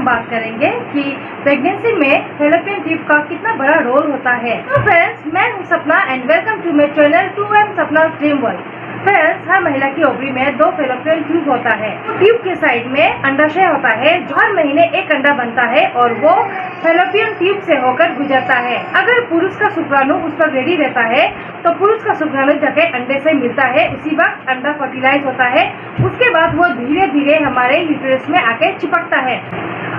बात करेंगे कि प्रेगनेंसी में फैलोपियन ट्यूब का कितना बड़ा रोल होता है। तो फ्रेंड्स, मैं हूं Sapna and welcome to my channel 2M सपना's ड्रीम वर्ल्ड। फ्रेंड्स, हर महिला की ओवरी में 2 फैलोपियन ट्यूब होता है। ट्यूब के साइड में अंडाशय होता है जो हर महीने एक अंडा बनता है और वो फैलोपियन ट्यूब से होकर गुजरता है। अगर पुरुष का शुक्राणु उस पर रेडी रहता है तो पुरुष का शुक्राणु जाके अंडे से मिलता है, उसी वक्त अंडा फर्टिलाइज होता है। उसके बाद वो धीरे धीरे हमारे यूट्रस में आके चिपकता है।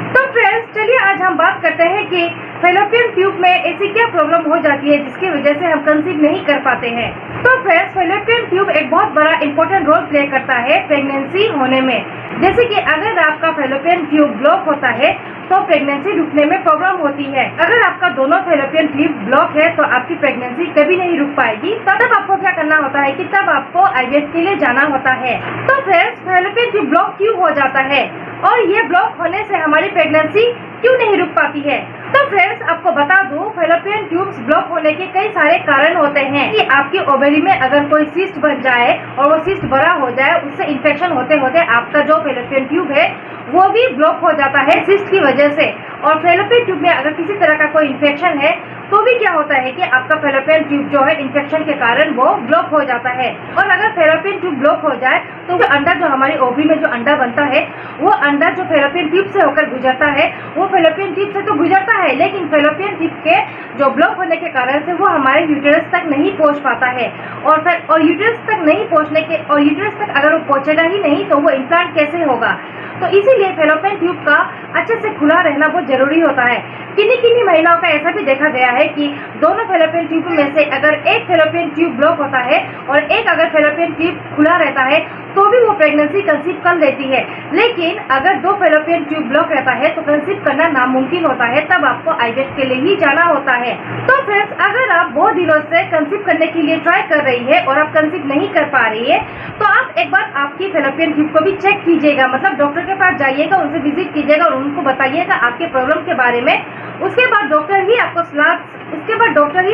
तो फ्रेंड्स, चलिए आज हम बात करते हैं कि फैलोपियन ट्यूब में ऐसी क्या प्रॉब्लम हो जाती है जिसकी वजह से हम कंसीव नहीं कर पाते हैं। तो फ्रेंड्स, फैलोपियन ट्यूब एक बहुत बड़ा इंपॉर्टेंट रोल प्ले करता है प्रेगनेंसी होने में। जैसे कि अगर आपका फैलोपियन ट्यूब ब्लॉक होता है तो प्रेगनेंसी रुकने में प्रॉब्लम होती है। अगर आपका दोनों फैलोपियन ट्यूब ब्लॉक है तो आपकी प्रेगनेंसी कभी नहीं रुक पाएगी। तब आपको क्या करना होता है कि तब आपको आईवीएफ के लिए जाना होता है। तो फ्रेंड्स, फैलोपियन ट्यूब ब्लॉक क्यों हो जाता है और ये ब्लॉक होने से हमारी प्रेगनेंसी क्यों नहीं रुक पाती है? तो फ्रेंड्स, आपको बता दूं, फैलोपियन ट्यूब्स ब्लॉक होने के कई सारे कारण होते हैं कि आपकी ओवरी में अगर कोई सिस्ट बन जाए और वो सिस्ट बड़ा हो जाए, उससे इन्फेक्शन होते होते आपका जो फैलोपियन ट्यूब है वो भी ब्लॉक हो जाता है सिस्ट की वजह से। और फैलोपियन ट्यूब में अगर किसी तरह का कोई इन्फेक्शन है तो भी क्या होता है कि आपका फैलोपियन ट्यूब जो है इन्फेक्शन के कारण वो ब्लॉक हो जाता है। और अगर फैलोपियन ट्यूब ब्लॉक हो जाए तो वो अंडा जो हमारी ओवरी में जो अंडा बनता है वो अंडा जो फैलोपियन ट्यूब से होकर गुजरता है वो फैलोपियन ट्यूब से तो गुजरता है, लेकिन फैलोपियन ट्यूब के जो ब्लॉक होने के कारण से वो हमारे यूट्रस तक नहीं पहुंच पाता है। और यूट्रस तक नहीं पहुंचने के और यूट्रस तक अगर वो पहुंचेगा ही नहीं तो वो इम्प्लांट कैसे होगा? तो इसीलिए फैलोपियन ट्यूब का अच्छे से खुला रहना बहुत जरूरी होता है। किन्हीं महिलाओं का ऐसा भी देखा गया है कि दोनों फैलोपियन ट्यूब में से अगर एक फैलोपियन ट्यूब ब्लॉक होता है और एक अगर फैलोपियन ट्यूब खुला रहता है तो भी वो प्रेगनेंसी कंसीव कर लेती है। लेकिन अगर 2 फैलोपियन ट्यूब ब्लॉक रहता है तो कंसीव करना नामुमकिन होता है, तब आपको आईवीएफ के लिए ही जाना होता है। तो फ्रेंड्स, अगर आप बहुत दिनों से कंसीव करने के लिए ट्राई कर रही है और आप कंसीव नहीं कर पा रही है तो आप एक बार आपकी फैलोपियन ट्यूब को भी चेक कीजिएगा, मतलब डॉक्टर के पास जाइएगा, उनसे विजिट कीजिएगा और उनको बताइएगा आपके प्रॉब्लम के बारे में। उसके बाद डॉक्टर ही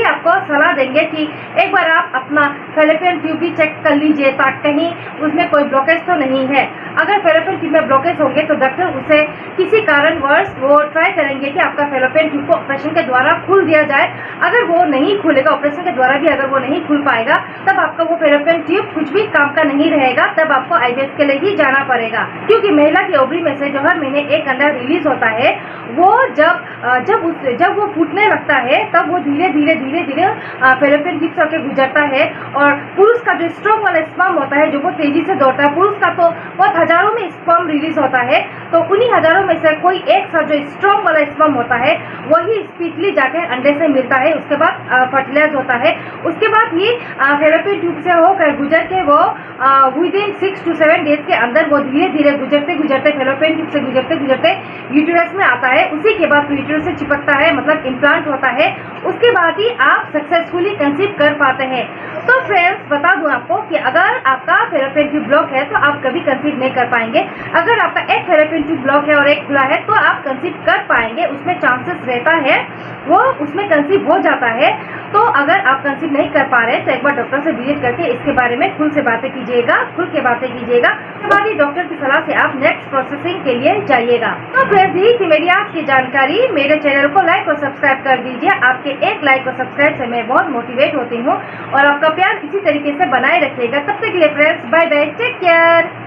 आपको सलाह देंगे कि एक बार आप अपना फैलोपियन ट्यूब भी चेक कर लीजिए ताकि कहीं उसमें कोई ब्लॉकेज तो नहीं है। अगर फैलोपियन ट्यूब में ब्लॉकेज होंगे तो डॉक्टर उसे किसी कारणवश वो ट्राई करेंगे कि आपका फैलोपियन ट्यूब को ऑपरेशन के द्वारा खोल दिया जाए। अगर वो नहीं खुलेगा, ऑपरेशन के द्वारा भी अगर वो नहीं खुल पाएगा, तब आपका वो फैलोपियन ट्यूब कुछ भी काम का नहीं रहेगा, तब आपको आईवीएफ के लिए ही जाना पड़ेगा। क्योंकि महिला की ओवरी में से जो हर महीने एक अंडा रिलीज होता है वो जब वो फूटने लगता है तब वो धीरे धीरे फैलोपियन ट्यूब से होकर गुजरता है। और पुरुष का जो स्ट्रॉन्ग वाला स्पर्म होता है जो बहुत तेजी से दौड़ता है, पुरुष का तो बहुत हजारों में स्पर्म रिलीज होता है, तो उन्हीं हजारों में से कोई एक सा जो स्ट्रॉन्ग वाला स्पर्म होता है वही स्पीडली जाके अंडे से मिलता है, उसके बाद फर्टिलाइज होता है। उसके बाद ही फैलोपियन ट्यूब से होकर गुजर के वो विदिन 6 to 7 डेज के अंदर वो धीरे धीरे गुजरते फैलोपियन ट्यूब से गुजरते यूट्रस में आता है। उसी के बाद यूट्रस से चिपकता है, मतलब इम्प्लांट होता है। उसके बाद ही आप सक्सेसफुली कंसीव कर पाते हैं। तो फ्रेंड्स, बता दूं आपको कि अगर आपका फैलोपियन ट्यूब ब्लॉक है तो आप कभी कंसीव नहीं कर पाएंगे। अगर आपका एक फैलोपियन ट्यूब ब्लॉक है और एक खुला है तो आप कंसीव कर पाएंगे, उसमें चांसेस रहता है, वो उसमें कंसीव हो जाता है। तो अगर आप कंसीव नहीं कर पा रहे हैं तो एक बार डॉक्टर से विजिट करके इसके बारे में खुल के बातें कीजिएगा। उसके बाद ही डॉक्टर की सलाह से आप नेक्स्ट प्रोसेसिंग के लिए जाइएगा। तो फ्रेंड्स, यही थी मेरी आज की जानकारी। मेरे चैनल को लाइक और सब्सक्राइब कर दीजिए। आपके एक लाइक और सब्सक्राइब से मैं बहुत मोटिवेट होती हूँ और आपका प्यार इसी तरीके से बनाए रखिएगा। तब तक के लिए friends, bye bye, take care.